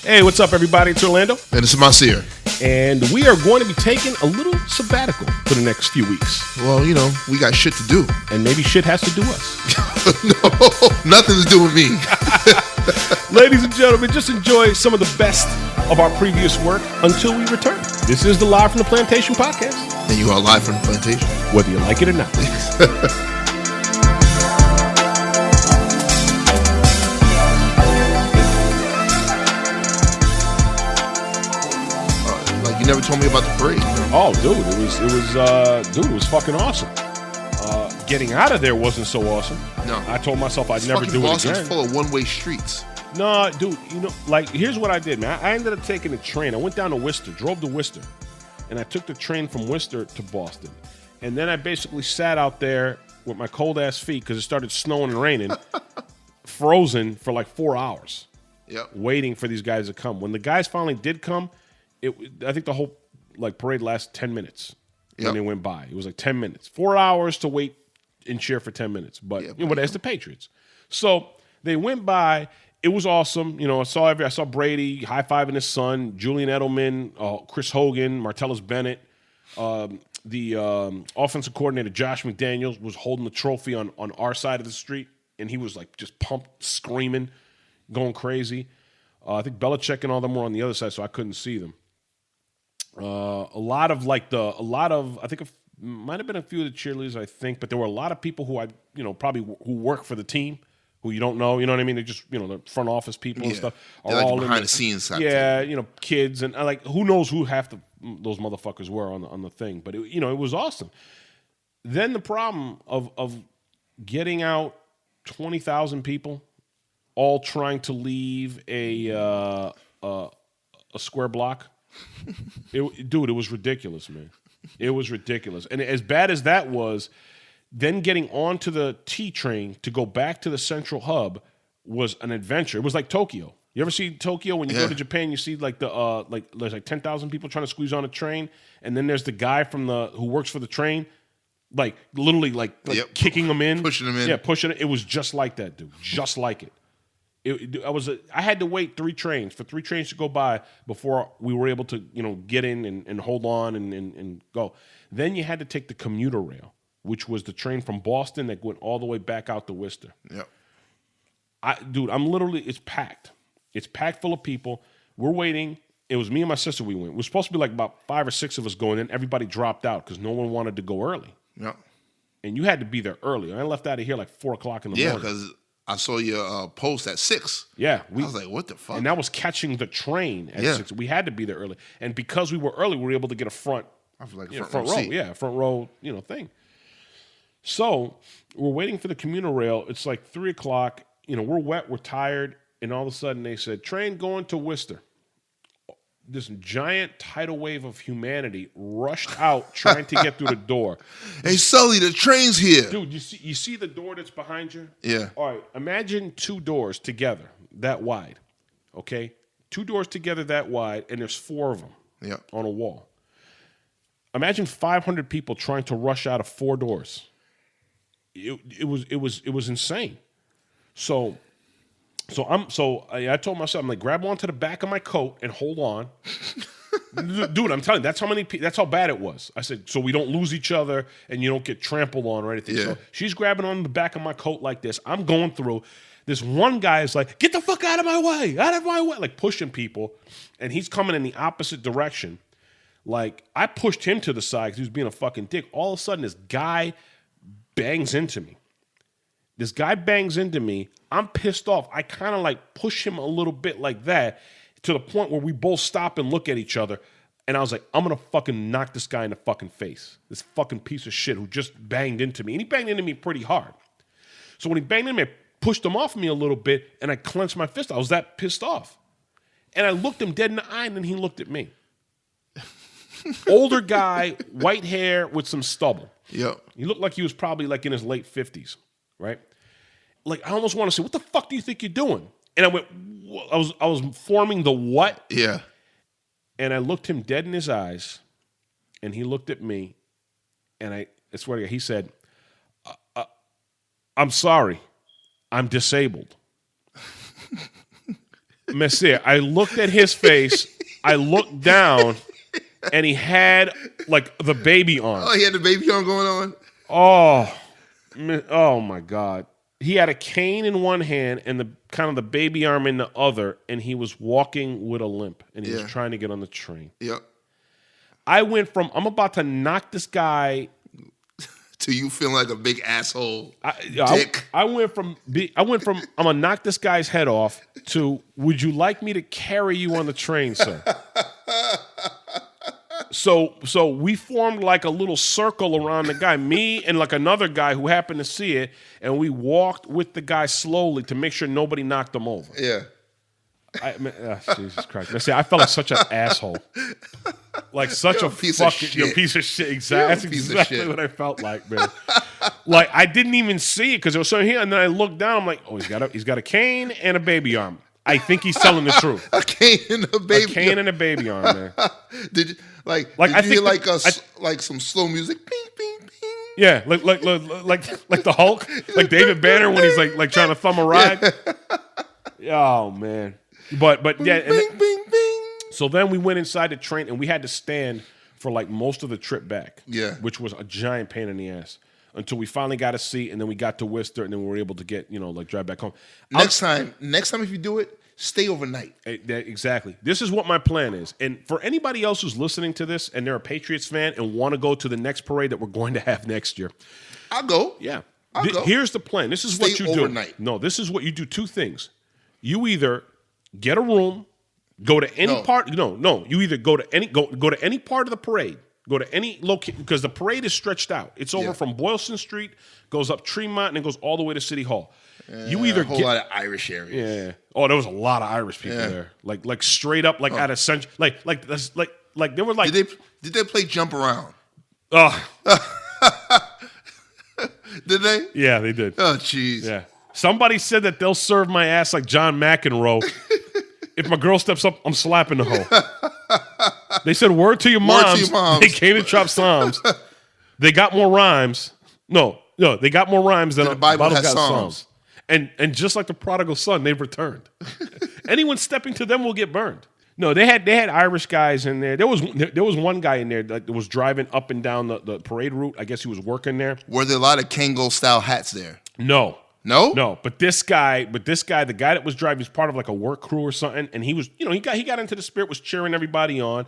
Hey, what's up, everybody? It's Orlando. And it's Masir. And we are going to be taking a little sabbatical for the next few weeks. Well, you know, we got shit to do. And maybe shit has to do us. No, nothing to do with me. Ladies and gentlemen, just enjoy some of the best of our previous work until we return. This is the Live from the Plantation podcast. And you are live from the plantation. Whether you like it or not. You never told me about the parade. Oh, dude, it was fucking awesome. Getting out of there wasn't so awesome. No, I told myself I'd never do Boston's it again. Full of one-way streets. No, dude, you know, like here's what I did, man. I ended up taking a train. I went down to Worcester, drove to Worcester, and I took the train from Worcester to Boston, and then I basically sat out there with my cold ass feet because it started snowing and raining, frozen for like 4 hours. Yep. Waiting for these guys to come. When the guys finally did come. I think the whole parade lasted 10 minutes when they went by. It was like 10 minutes. 4 hours to wait and cheer for 10 minutes. But that's the Patriots. So they went by. It was awesome. You know, I saw Brady high-fiving his son, Julian Edelman, Chris Hogan, Martellus Bennett. The offensive coordinator, Josh McDaniels, was holding the trophy on our side of the street, and he was like just pumped, screaming, going crazy. I think Belichick and all them were on the other side, so I couldn't see them. I think it might have been a few of the cheerleaders, I think, but there were a lot of people who probably who work for the team, who you don't know, you know what I mean? They're just, the front office people and stuff. They're like all behind the scenes side. Yeah, kids and who knows who half those motherfuckers were on the thing, but it was awesome. Then the problem of getting out 20,000 people, all trying to leave a square block. It was ridiculous, man. It was ridiculous. And as bad as that was, then getting onto the T train to go back to the central hub was an adventure. It was like Tokyo. You ever see Tokyo when you go to Japan? You see there's like 10,000 people trying to squeeze on a train, and then there's the guy who works for the train, like literally kicking them in, pushing them in. Yeah, pushing it. It was just like that, dude. Just like it. I had to wait 3 trains to go by before we were able to, get in and hold on and go. Then you had to take the commuter rail, which was the train from Boston that went all the way back out to Worcester. Yep. It's packed. It's packed full of people. We're waiting. It was me and my sister we went. It was supposed to be like about 5 or 6 of us going, and everybody dropped out because no one wanted to go early. Yep. And you had to be there early. I left out of here like 4 o'clock in the morning. Yeah, because I saw your post at 6. Yeah. I was like, what the fuck? And that was catching the train at 6. We had to be there early. And because we were early, we were able to get a front row. Yeah, front row, thing. So we're waiting for the commuter rail. It's like 3 o'clock. We're wet, we're tired. And all of a sudden they said, train going to Worcester. This giant tidal wave of humanity rushed out trying to get through the door. Hey, Sully, the train's here. Dude, you see the door that's behind you? Yeah. All right, imagine 2 doors together that wide, okay? 2 doors together that wide, and there's 4 of them on a wall. Imagine 500 people trying to rush out of 4 doors. It was insane. So I told myself, I'm like, grab onto the back of my coat and hold on. Dude, I'm telling you, that's how bad it was. I said, so we don't lose each other and you don't get trampled on or anything. Yeah. So she's grabbing on the back of my coat like this. I'm going through. This one guy is like, get the fuck out of my way, like pushing people. And he's coming in the opposite direction. Like, I pushed him to the side because he was being a fucking dick. All of a sudden, this guy bangs into me. I'm pissed off. I kind of like push him a little bit like that to the point where we both stop and look at each other. And I was like, I'm going to fucking knock this guy in the fucking face. This fucking piece of shit who just banged into me. And he banged into me pretty hard. So when he banged into me, I pushed him off me a little bit and I clenched my fist. I was that pissed off. And I looked him dead in the eye and then he looked at me. Older guy, white hair with some stubble. Yep. He looked like he was probably like in his late 50s, right? Like, I almost want to say, what the fuck do you think you're doing? And I went, I was forming the what? Yeah. And I looked him dead in his eyes, and he looked at me, and I swear to God, he said, I'm sorry, I'm disabled. Messier, I looked at his face. I looked down, and he had like the baby arm. Oh, he had the baby arm going on. Oh my God. He had a cane in one hand and the kind of the baby arm in the other, and he was walking with a limp, and he was trying to get on the train. Yep. I went from I'm about to knock this guy to you feeling like a big asshole dick. I went from I'm gonna knock this guy's head off to would you like me to carry you on the train, sir? So we formed like a little circle around the guy, me and like another guy who happened to see it, and we walked with the guy slowly to make sure nobody knocked him over. Yeah. Jesus Christ! I felt like such an asshole, like such a piece fucking of shit. Piece of shit. Exactly. That's Piece of exactly shit. what I felt like, man. Like I didn't even see it because it was so here, and then I looked down. I'm like, oh, he's got a cane and a baby arm. I think he's telling the truth. A cane and a baby. A cane and a baby arm, man. Did you I did you think hear like some slow music? Bing, bing, bing. Yeah, like the Hulk, like David Banner when he's like trying to thumb a ride. Oh man, but yeah. Bing, bing, bing. So then we went inside the train and we had to stand for like most of the trip back. Yeah, which was a giant pain in the ass until we finally got a seat and then we got to Worcester and then we were able to get like drive back home. Next time if you do it, stay overnight. Exactly. This is what my plan is. And for anybody else who's listening to this and they're a Patriots fan and want to go to the next parade that we're going to have next year, I'll go. Yeah. I'll go. Here's the plan. This is Stay what you overnight. do. No, this is what you do. Two things. You either get a room, go to any part. No. You either go to any part of the parade. Go to any location because the parade is stretched out. It's over from Boylston Street, goes up Tremont, and it goes all the way to City Hall. You either a whole lot of Irish areas. Yeah. Oh, there was a lot of Irish people there. Like straight up, like out of century. Like there were like. Did they play jump around? Did they? Yeah, they did. Oh, jeez. Yeah. Somebody said that they'll serve my ass like John McEnroe. If my girl steps up, I'm slapping the hoe. They said, word to your moms. They came to Chop Psalms. They got more rhymes. No, they got more rhymes than the Bible has got Psalms. And just like the prodigal son, they've returned. Anyone stepping to them will get burned. No, they had Irish guys in there. There was one guy in there that was driving up and down the parade route. I guess he was working there. Were there a lot of Kangol style hats there? No. No? But this guy, the guy that was driving was part of like a work crew or something, and he was, he got into the spirit, was cheering everybody on,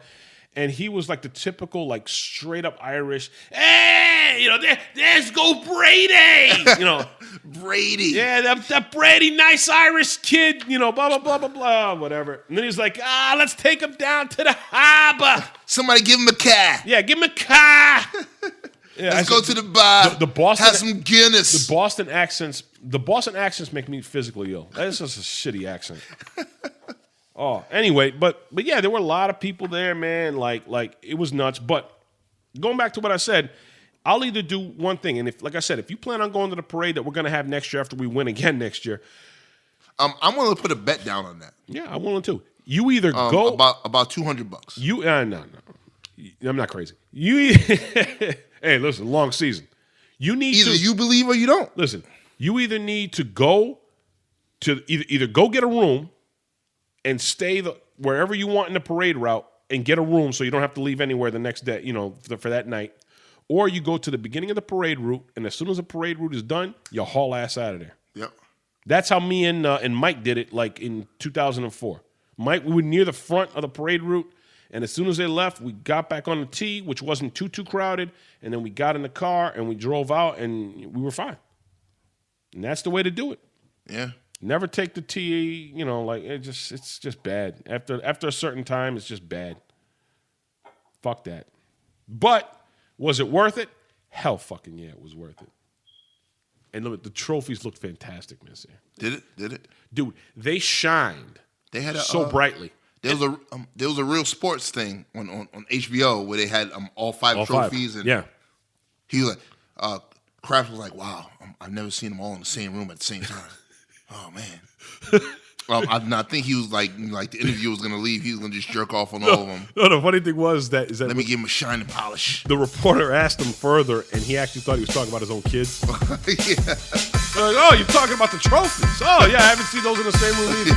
and he was like the typical like straight up Irish, hey, there's go Brady, Brady. Yeah, that Brady, nice Irish kid, blah blah blah blah blah, whatever. And then he's like, let's take him down to the harbor. Somebody give him a car. Yeah, give him a car. Yeah, Let's go to the bar. The Boston, have some Guinness. The Boston accents make me physically ill. That is just a shitty accent. Oh, anyway, but yeah, there were a lot of people there, man. Like it was nuts. But going back to what I said, I'll either do one thing, and if you plan on going to the parade that we're gonna have next year after we win again next year, I'm willing to put a bet down on that. Yeah, I'm willing to. You either go about $200. You no, I'm not crazy. Hey, listen, long season. You need either you believe or you don't. Listen, you either need to go to either go get a room and stay wherever you want in the parade route and get a room so you don't have to leave anywhere the next day, for that night, or you go to the beginning of the parade route and as soon as the parade route is done, you haul ass out of there. Yep. That's how me and Mike did it, like in 2004. Mike, we were near the front of the parade route. And as soon as they left, we got back on the T, which wasn't too crowded, and then we got in the car and we drove out, and we were fine. And that's the way to do it. Yeah. Never take the T, it's just bad. After a certain time, it's just bad. Fuck that. But was it worth it? Hell fucking yeah, it was worth it. And look, the trophies looked fantastic, man. Did it? Dude, they shined. They had so brightly. There was a Real Sports thing on HBO where they had all five trophies. And yeah. He was like, Kraft was like, wow, I've never seen them all in the same room at the same time. Oh, man. I think he was like the interview was going to leave. He was going to just jerk off on all of them. No, the funny thing is that let me give him a shine and polish. The reporter asked him further, and he actually thought he was talking about his own kids. Yeah. They're like, oh, you're talking about the trophies. Oh, yeah, I haven't seen those in the same room either.